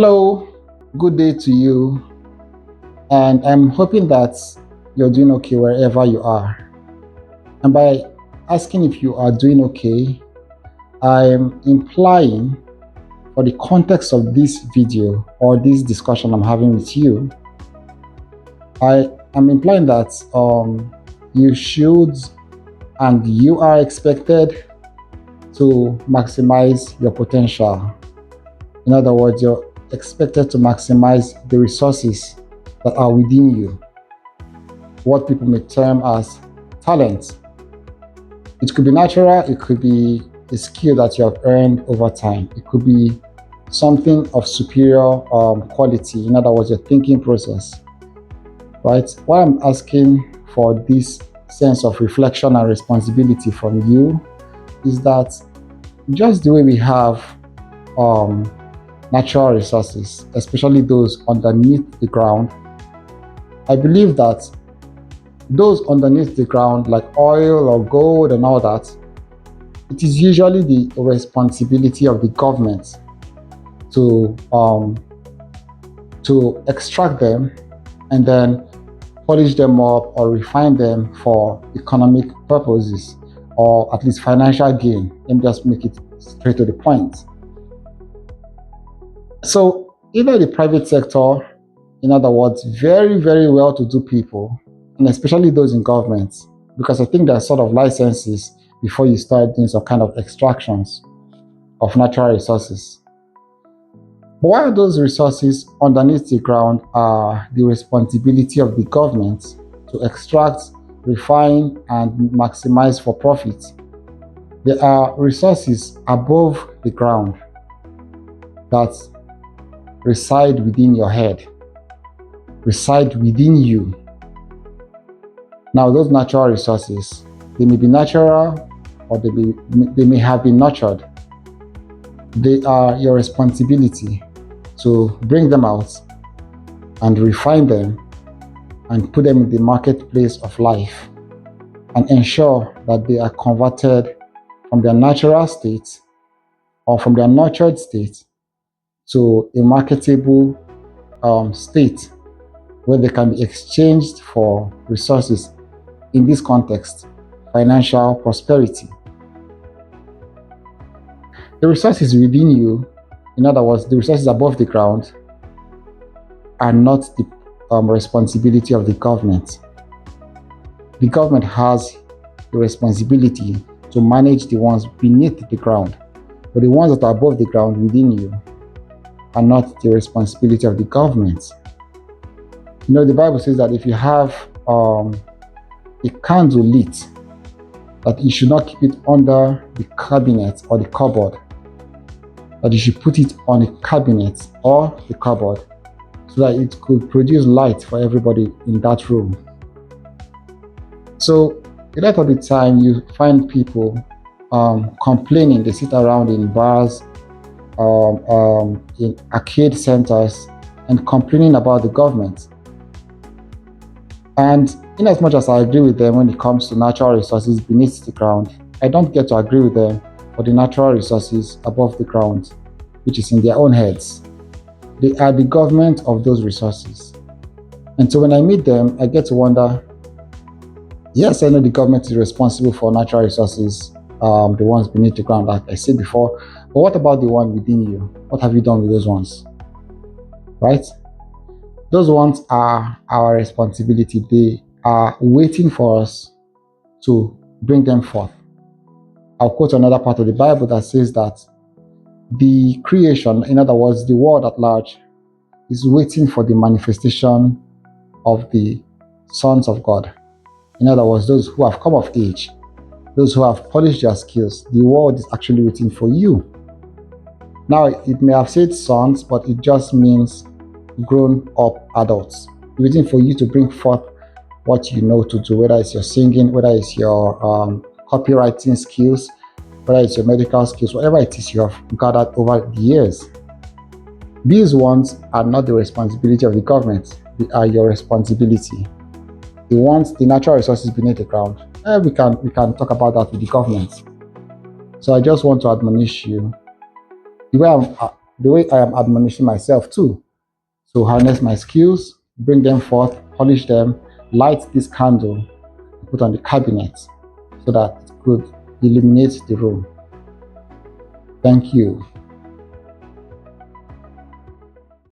Hello, good day to you, and I'm hoping that you're doing okay wherever you are. And by asking if you are doing okay, I'm implying for the context of this video or this discussion I'm having with you, I am implying that you should and you are expected to maximize your potential. In other words, you're expected to maximize the resources that are within you, what people may term as talent. It could be natural, it could be a skill that you have earned over time, it could be something of superior quality, in other words, your thinking process, right? Why I'm asking for this sense of reflection and responsibility from you is that just the way we have natural resources, especially those underneath the ground, I believe that those underneath the ground, like oil or gold and all that, it is usually the responsibility of the government to extract them and then polish them up or refine them for economic purposes or at least financial gain. Let me just make it straight to the point. So either the private sector, in other words, very, very well-to-do people, and especially those in government, because I think there are sort of licenses before you start doing some kind of extractions of natural resources. But while those resources underneath the ground are the responsibility of the government to extract, refine, and maximize for profit, there are resources above the ground that reside within your head, reside within you. Now, those natural resources, they may be natural or they may have been nurtured. They are your responsibility to bring them out and refine them and put them in the marketplace of life and ensure that they are converted from their natural state or from their nurtured state to a marketable state where they can be exchanged for resources, in this context, financial prosperity. The resources within you, in other words, the resources above the ground, are not the responsibility of the government. The government has the responsibility to manage the ones beneath the ground, but the ones that are above the ground within you are not the responsibility of the government. You know, the Bible says that if you have a candle lit, that you should not keep it under the cabinet or the cupboard, that you should put it on a cabinet or the cupboard so that it could produce light for everybody in that room. So a lot of the time you find people complaining. They sit around in bars, in arcade centers, and complaining about the government. And in as much as I agree with them when it comes to natural resources beneath the ground, I don't get to agree with them for the natural resources above the ground, which is in their own heads. They are the government of those resources. And so when I meet them, I get to wonder, yes, I know the government is responsible for natural resources, the ones beneath the ground, like I said before, but what about the one within you? What have you done with those ones? Right? Those ones are our responsibility. They are waiting for us to bring them forth. I'll quote another part of the Bible that says that the creation, in other words, the world at large, is waiting for the manifestation of the sons of God. In other words, those who have come of age, those who have polished their skills. The world is actually waiting for you. Now, it may have said sons, but it just means grown-up adults, waiting for you to bring forth what you know to do, whether it's your singing, whether it's your copywriting skills, whether it's your medical skills, whatever it is you have gathered over the years. These ones are not the responsibility of the government. They are your responsibility. The ones, the natural resources beneath the ground, we can talk about that with the government. So I just want to admonish you. The way the way I am admonishing myself too, to harness my skills, bring them forth, polish them, light this candle, put on the cabinet so that it could illuminate the room. Thank you.